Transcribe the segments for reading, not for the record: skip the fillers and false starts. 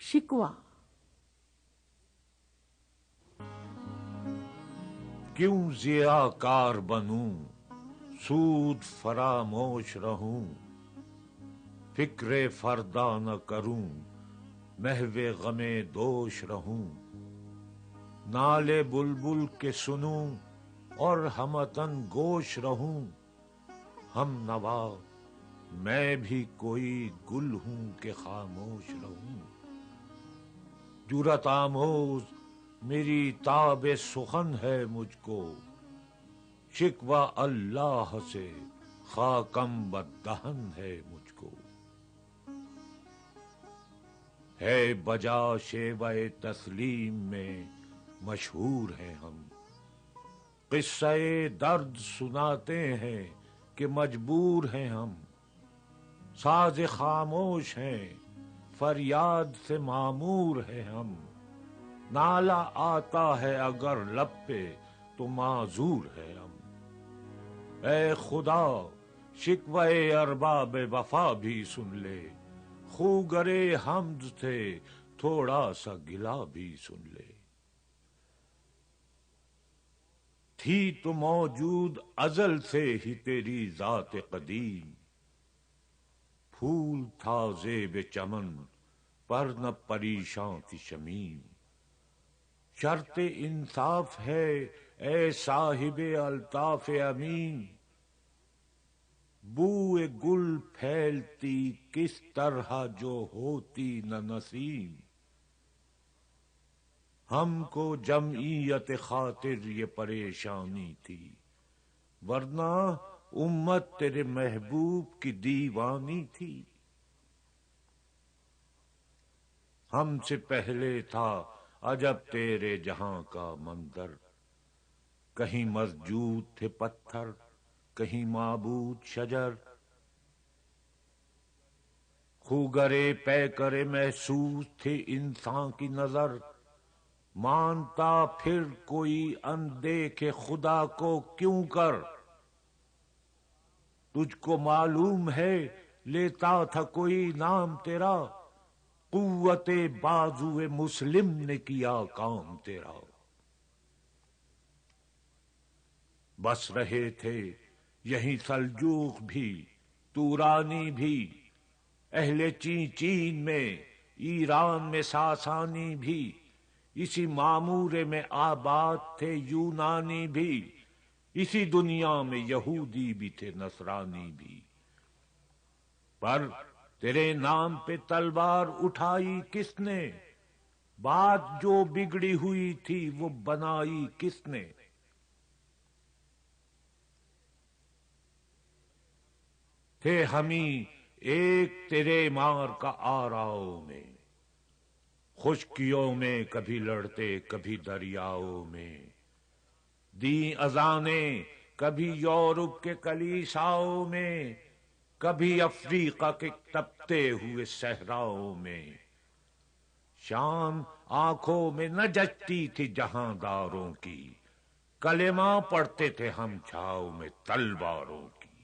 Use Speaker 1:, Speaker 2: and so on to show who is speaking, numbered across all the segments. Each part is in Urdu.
Speaker 1: شکوہ۔
Speaker 2: کیوں ضیاء کار بنوں، سود فراموش رہوں، فکر فردا نہ کروں، محو غم دوش رہوں، نالے بلبل کے سنوں اور ہمتن گوش رہوں، ہم نوا میں بھی کوئی گل ہوں کہ خاموش رہوں، جرات آموز میری تاب سخن ہے مجھ کو، شکوہ اللہ سے خاکم بددہن ہے مجھ کو، ہے بجا شیوہ تسلیم میں مشہور ہیں ہم، قصہ درد سناتے ہیں کہ مجبور ہیں ہم، ساز خاموش ہیں فریاد سے معمور ہیں ہم، نالہ آتا ہے اگر لب پہ تو معذور ہیں ہم، اے خدا شکوہ ارباب وفا بھی سن لے، خوگرے حمد سے تھوڑا سا گلہ بھی سن لے، تھی تو موجود ازل سے ہی تیری ذات قدیم، پھول تھا زیب چمن پر نہ پریشاں تھی شمیم، شرط انصاف ہے اے صاحب الطاف امین، بوئے گل پھیلتی کس طرح جو ہوتی نہ نسیم، ہم کو جمعیت خاطر یہ پریشانی تھی، ورنہ امت تیرے محبوب کی دیوانی تھی، ہم سے پہلے تھا عجب تیرے جہاں کا منظر، کہیں مسجود تھے پتھر کہیں معبود شجر، خوگرے پیکرے محسوس تھے انسان کی نظر، مانتا پھر کوئی اندیکھے خدا کو کیوں کر، تجھ کو معلوم ہے لیتا تھا کوئی نام تیرا، قوت بازو مسلم نے کیا کام تیرا، بس رہے تھے یہیں سلجوق بھی تورانی بھی، اہل چین میں ایران میں ساسانی بھی، اسی معمورے میں آباد تھے یونانی بھی، اسی دنیا میں یہودی بھی تھے نصرانی بھی، پر تیرے نام پہ تلوار اٹھائی کس نے، بات جو بگڑی ہوئی تھی وہ بنائی کس نے، تھے ہمیں ایک تیرے مار کا آراؤ میں، خشکیوں میں کبھی لڑتے کبھی دریاؤں میں، دیں اذانیں کبھی یورپ کے کلیساؤں میں، کبھی افریقہ کے تپتے ہوئے صحراؤں میں، شام آنکھوں میں نہ جچتی تھی جہاں داروں کی، کلمہ پڑھتے تھے ہم چھاؤ میں تلواروں کی،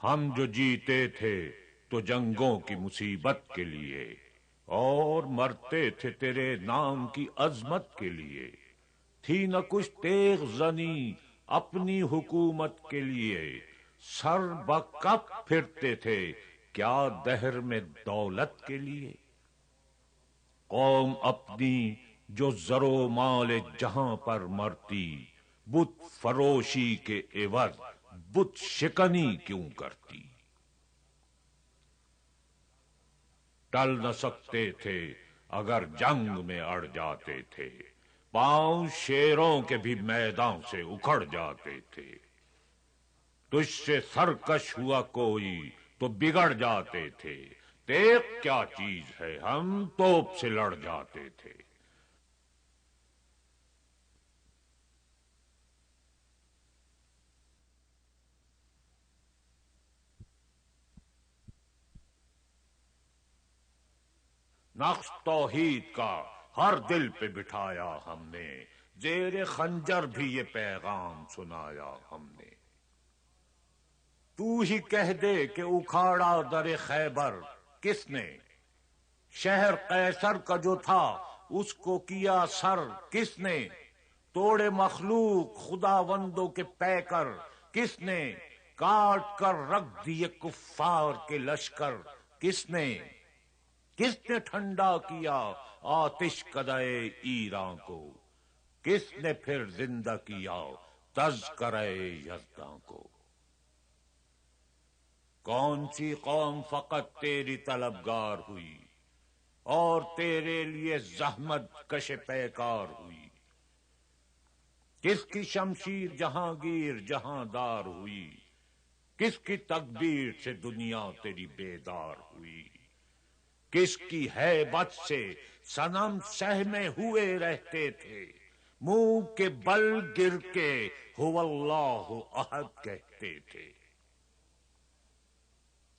Speaker 2: ہم جو جیتے تھے تو جنگوں کی مصیبت کے لیے، اور مرتے تھے تیرے نام کی عظمت کے لیے، تھی نہ کچھ تیغ زنی اپنی حکومت کے لیے، سر بکف پھرتے تھے کیا دہر میں دولت کے لیے، قوم اپنی جو زر و مال جہاں پر مرتی، بت فروشی کے عوض بت شکنی کیوں کرتی، ٹل نہ سکتے تھے اگر جنگ میں اڑ جاتے تھے، پاؤں شیروں کے بھی میدان سے اکھڑ جاتے تھے، تجھ سے سرکش ہوا کوئی تو بگڑ جاتے تھے، تیغ کیا چیز ہے ہم توپ سے لڑ جاتے تھے، نقش توحید کا ہر دل پہ بٹھایا ہم نے، زیر خنجر بھی یہ پیغام سنایا ہم نے، تو ہی کہہ دے کہ اکھاڑا در خیبر کس نے؟ شہر قیصر کا جو تھا اس کو کیا سر کس نے؟ توڑے مخلوق خداوندوں کے پیکر کس نے؟ کاٹ کر رکھ دیے کفار کے لشکر کس نے؟ کس نے ٹھنڈا کیا آتش کدے ایران کو؟ کس نے پھر زندہ کیا تذکرہ یزداں کو؟ کون سی قوم فقط تیری طلبگار ہوئی اور تیرے لیے زحمت کش پیکار ہوئی؟ کس کی شمشیر جہانگیر جہاندار ہوئی؟ کس کی تکبیر سے دنیا تیری بیدار ہوئی؟ کس کی ہیبت سے صنم سہمے ہوئے رہتے تھے، منہ کے بل گر کے هو اللہ احد کہتے تھے؟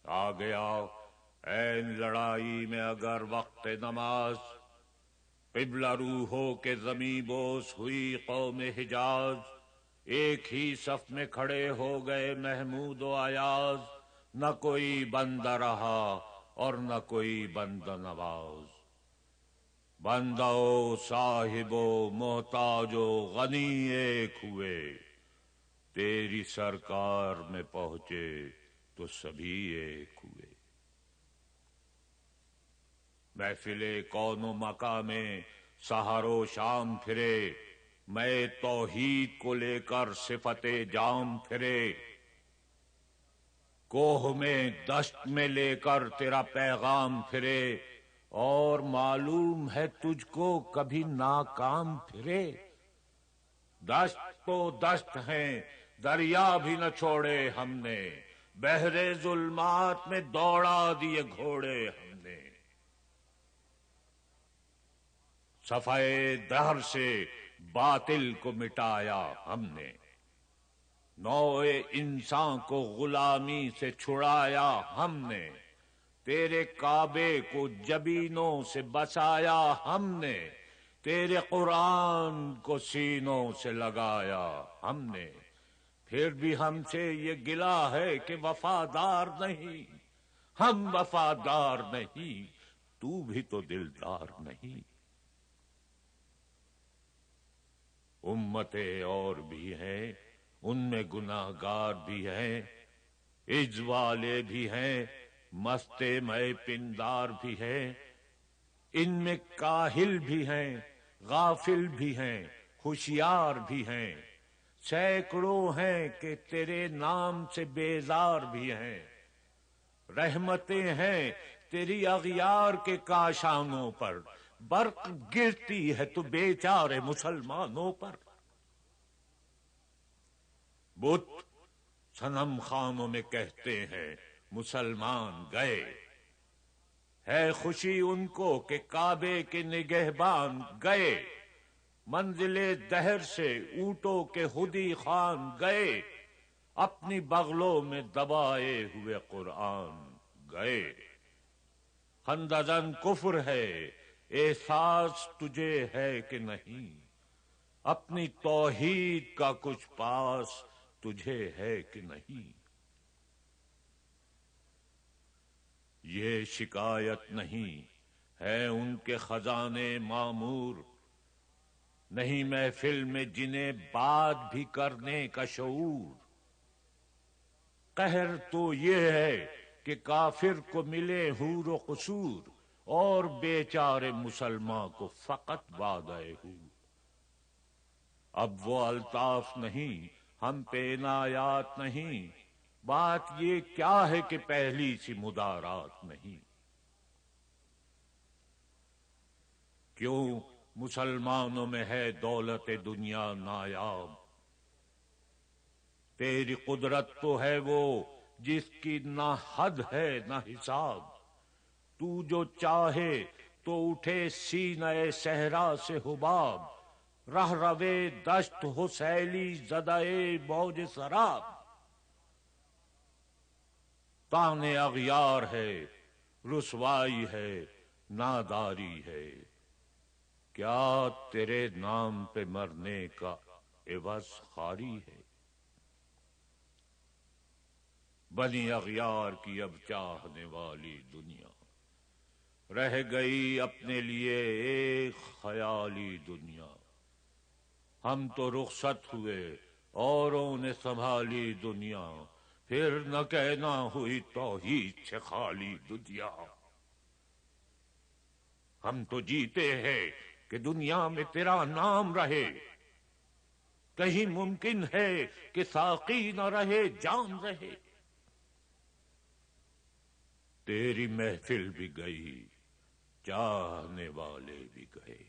Speaker 2: آ گیا این لڑائی میں اگر وقت نماز، قبلہ رو ہو کے زمیں بوس ہوئی قوم حجاز، ایک ہی صف میں کھڑے ہو گئے محمود و ایاز، نہ کوئی بندہ رہا اور نہ کوئی بندہ نواز، بندہ و صاحب و محتاج و غنی ایک ہوئے، تیری سرکار میں پہنچے تو سبھی ایک ہوئے۔ محفل کون و مکاں میں سحر و شام پھرے، میں توحید کو لے کر صفت جام پھرے، کوہ میں دشت میں لے کر تیرا پیغام پھرے، اور معلوم ہے تجھ کو کبھی ناکام پھرے۔ دشت تو دشت ہیں دریا بھی نہ چھوڑے ہم نے، بحر ظلمات میں دوڑا دیے گھوڑے ہم نے، صفحے دہر سے باطل کو مٹایا ہم نے، نوع انسان کو غلامی سے چھڑایا ہم نے، تیرے کعبے کو جبینوں سے بسایا ہم نے، تیرے قرآن کو سینوں سے لگایا ہم نے، پھر بھی ہم سے یہ گلہ ہے کہ وفادار نہیں، ہم وفادار نہیں، تو بھی تو دلدار نہیں۔ امتیں اور بھی ہیں ان میں گناہ گار بھی ہیں، عز والے بھی ہیں مست میں پندار بھی ہیں، ان میں کاہل بھی ہیں غافل بھی ہیں ہوشیار بھی ہیں، سینکڑوں ہیں کہ تیرے نام سے بیزار بھی ہیں، رحمتیں ہیں تیری اغیار کے کاشانوں پر، برق گرتی ہے تو بیچارے مسلمانوں پر۔ بت صنم خانوں میں کہتے ہیں مسلمان گئے، ہے خوشی ان کو کہ کعبے کے نگہبان گئے، منزل دہر سے اونٹوں کے خودی خان گئے، اپنی بغلوں میں دبائے ہوئے قرآن گئے۔ خندزن کفر ہے احساس تجھے ہے کہ نہیں، اپنی توحید کا کچھ پاس تجھے ہے کہ نہیں؟ یہ شکایت نہیں ہے ان کے خزانے معمور، نہیں محفل میں جنہیں بات بھی کرنے کا شعور، قہر تو یہ ہے کہ کافر کو ملے حور و قصور، اور بیچارے مسلمان کو فقط وعدہ حور۔ اب وہ الطاف نہیں ہم پہ عنایات نہیں، بات یہ کیا ہے کہ پہلی سی مدارات نہیں۔ کیوں مسلمانوں میں ہے دولت دنیا نایاب، تیری قدرت تو ہے وہ جس کی نہ حد ہے نہ حساب، تو جو چاہے تو اٹھے سینہ صحرا سے حباب، رہ روے دشت ہو سیلی زدائے موج سراب، تانے اغیار ہے رسوائی ہے ناداری ہے، کیا تیرے نام پہ مرنے کا عوض خواری ہے؟ بنی اغیار کی اب چاہنے والی دنیا، رہ گئی اپنے لیے ایک خیالی دنیا. ہم تو رخصت ہوئے اوروں نے سنبھالی دنیا. پھر نہ کہنا ہوئی توحید سے خالی دنیا. ہم تو جیتے ہیں کہ دنیا میں تیرا نام رہے. کہیں ممکن ہے کہ ساقی نہ رہے جام رہے. تیری محفل بھی گئی چاہنے والے بھی گئے.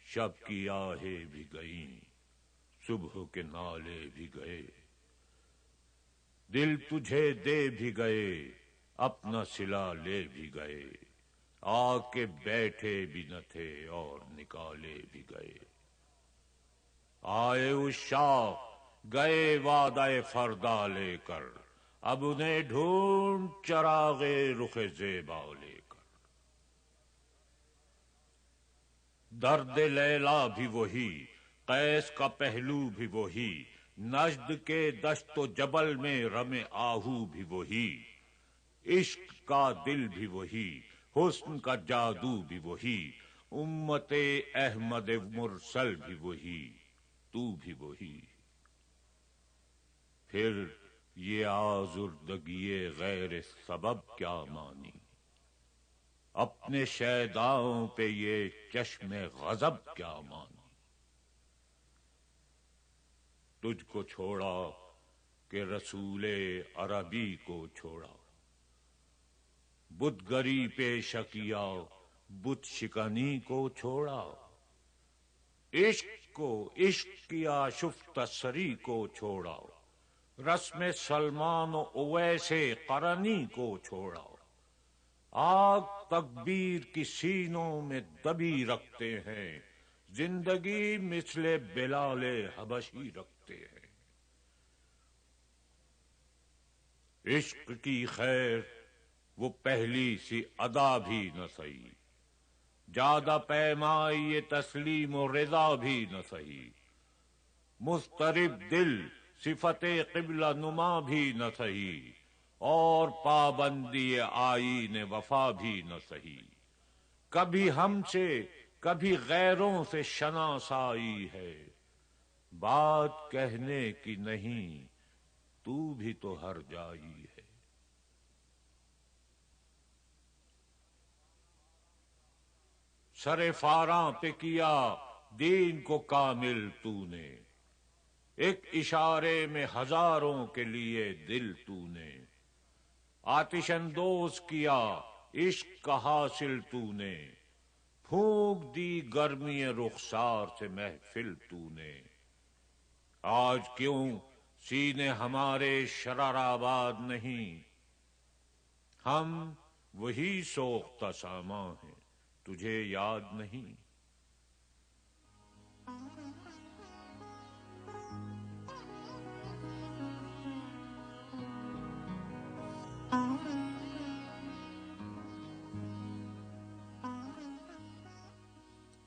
Speaker 2: شب کی آہیں بھی گئیں صبح کے نالے بھی گئے. دل تجھے دے بھی گئے اپنا صلہ لے بھی گئے. آ کے بیٹھے بھی نہ تھے اور نکالے بھی گئے. آئے اس شاخ گئے وعدہ فردا لے کر. اب انہیں ڈھونڈ چراغے رخ زیبا لے کر. درد لیلا بھی وہی قیس کا پہلو بھی وہی. نجد کے دشت و جبل میں رم آہو بھی وہی. عشق کا دل بھی وہی حسن کا جادو بھی وہی. امت احمد مرسل بھی وہی تو بھی وہی. پھر یہ آزردگی غیر سبب کیا مانی. اپنے شیداؤں پہ یہ چشم غضب کیا مانی. تجھ کو چھوڑا کہ رسول عربی کو چھوڑا. بت گری پہ شکیا بت شکنی کو چھوڑا. عشق کو عشق کیا شفت سری کو چھوڑا. رسم سلمان و اویس قرنی کو چھوڑا. آگ تکبیر کی سینوں میں دبی رکھتے ہیں. زندگی مثل بلال حبشی رکھتے ہیں. عشق کی خیر وہ پہلی سی ادا بھی نہ سہی. جادہ پیمائی تسلیم و رضا بھی نہ سہی. مضطرب دل صفت قبلہ نما بھی نہ سہی. اور پابندی آئین وفا بھی نہ سہی. کبھی ہم سے کبھی غیروں سے شناسائی ہے. بات کہنے کی نہیں تو بھی تو ہر جائی ہے. سر فاراں پہ کیا دین کو کامل تو نے. ایک اشارے میں ہزاروں کے لیے دل تو نے. آتش اندوز کیا عشق کا حاصل تو نے. پھونک دی گرمی رخسار سے محفل تو نے. آج کیوں سینے ہمارے شرر آباد نہیں. ہم وہی سوختہ ساما ہیں تجھے یاد نہیں.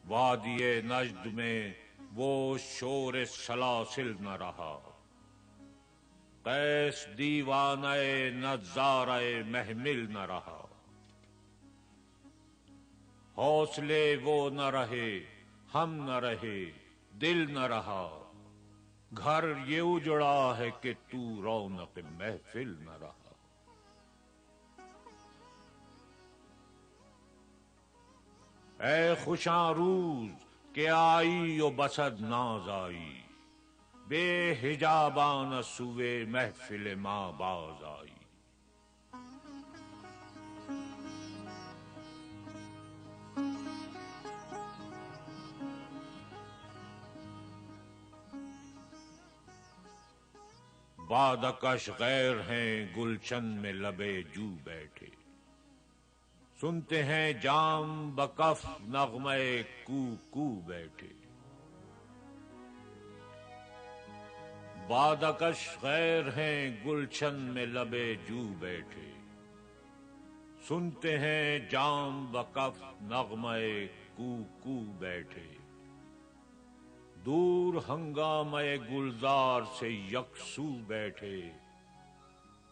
Speaker 2: وادی نجد میں وہ شور سلاسل نہ رہا. قیس دیوانہ نظارہ محمل نہ رہا. حوصلے وہ نہ رہے ہم نہ رہے دل نہ رہا. گھر یہ اجڑا ہے کہ تو رونق محفل نہ رہا. اے خوشاں روز کہ آئی و بسد ناز آئی. بے حجابانہ سوئے محفل ماں باز آئی. بادکش غیر ہیں گلشن میں لبے جو بیٹھے. سنتے ہیں جام بکف نغمہ کو کو بیٹھے. بادکش غیر ہیں گلشن میں لبے جو بیٹھے. سنتے ہیں جام بکف نغمہ کو کو بیٹھے. دور ہنگامہ گلزار سے یکسو بیٹھے.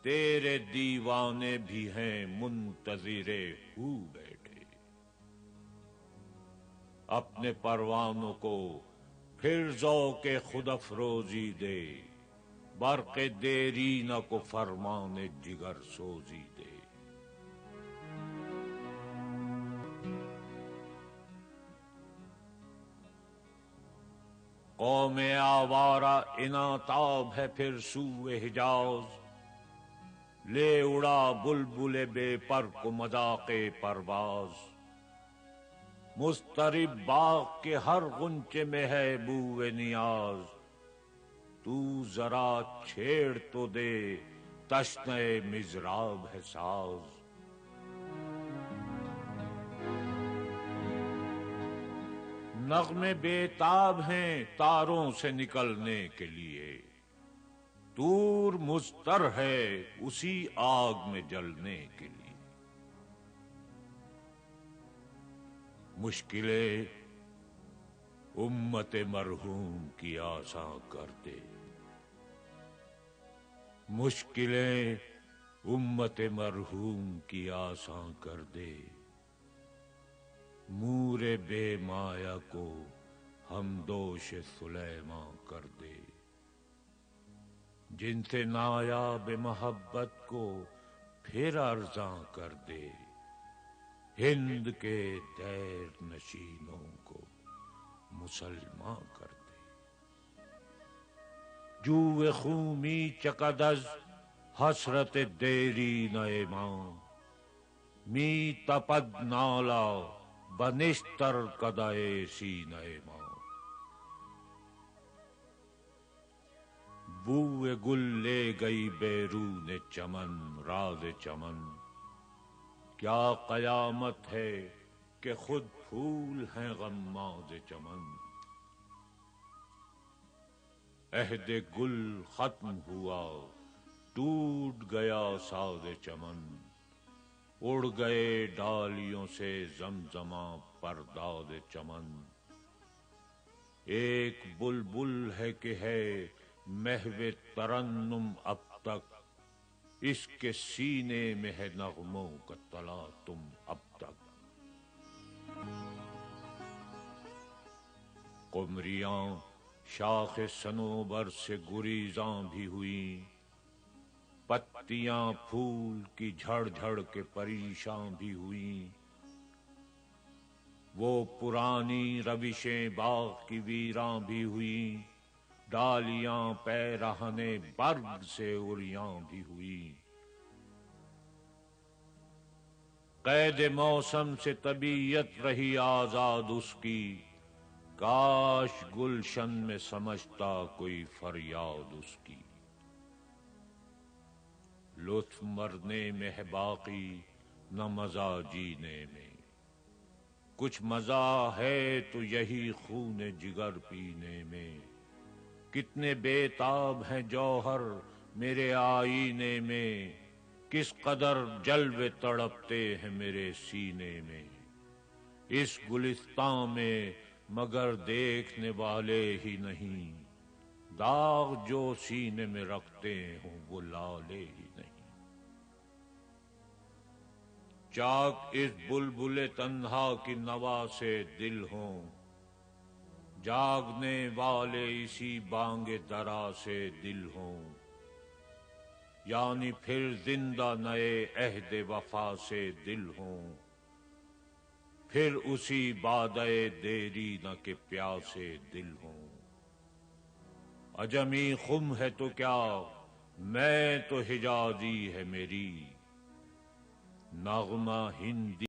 Speaker 2: تیرے دیوانے بھی ہیں منتظر ہو بیٹھے، اپنے پروانوں کو پھر ذوق خود افروزی دے، برق دیرینہ کو فرمان جگر سوزی دے۔ قوم آوارہ اناتاب ہے پھر سوئے حجاز، لے اڑا بلبل بے پر کو مذاق پرواز، مضطرب باغ کے ہر غنچے میں ہے بوئے نیاز، تو ذرا چھیڑ تو دے تشنہ مضراب ہے ساز۔ نغمے بے تاب ہیں تاروں سے نکلنے کے لیے، طور مضطر ہے اسی آگ میں جلنے کے لیے۔ مشکلیں امت مرحوم کی آساں کر دے، مشکلیں امت مرحوم کی آساں کر دے، مور بے مایا کو ہمدوش سلیماں کر دے، جن سے نایاب محبت کو پھر ارزاں کر دے، ہند کے دیر نشینوں کو مسلماں کر دے۔ جوئے خوں می چکد از حسرت دیرینہ ماں، می تپد نالا بنشتر کدئے سینہ ماں۔ بوئے گل لے گئی بیرون چمن راز چمن، کیا قیامت ہے کہ خود پھول ہیں غماز چمن۔ عہد گل ختم ہوا ٹوٹ گیا ساز چمن، اڑ گئے ڈالیوں سے زمزماں پرداز چمن۔ ایک بلبل ہے کہ ہے محو ترنم اب تک، اس کے سینے میں ہے نغموں کا تلاطم اب تک۔ قمریاں شاخ صنوبر سے گریزاں بھی ہوئیں، پتیاں پھول کی جھڑ جھڑ کے پریشاں بھی ہوئیں، وہ پرانی روشیں باغ کی ویراں بھی ہوئیں، ڈالیاں پیرہن برگ سے عریاں بھی ہوئیں۔ قید موسم سے طبیعت رہی آزاد اس کی، کاش گلشن میں سمجھتا کوئی فریاد اس کی۔ لطف مرنے میں ہے باقی نہ مزہ جینے میں، کچھ مزہ ہے تو یہی خون جگر پینے میں۔ کتنے بے تاب ہیں جوہر میرے آئینے میں، کس قدر جلوے تڑپتے ہیں میرے سینے میں۔ اس گلستان میں مگر دیکھنے والے ہی نہیں، داغ جو سینے میں رکھتے ہوں وہ لالے ہی نہیں۔ چاک اس بلبل تنہا کی نوا سے دل ہوں، جاگنے والے اسی بانگ درا سے دل ہوں، یعنی پھر زندہ نئے عہد وفا سے دل ہوں، پھر اسی بادئے دیرینہ کے پیاسے دل ہوں۔ عجمی خم ہے تو کیا میں تو حجازی ہے میری، نغمہ ہندی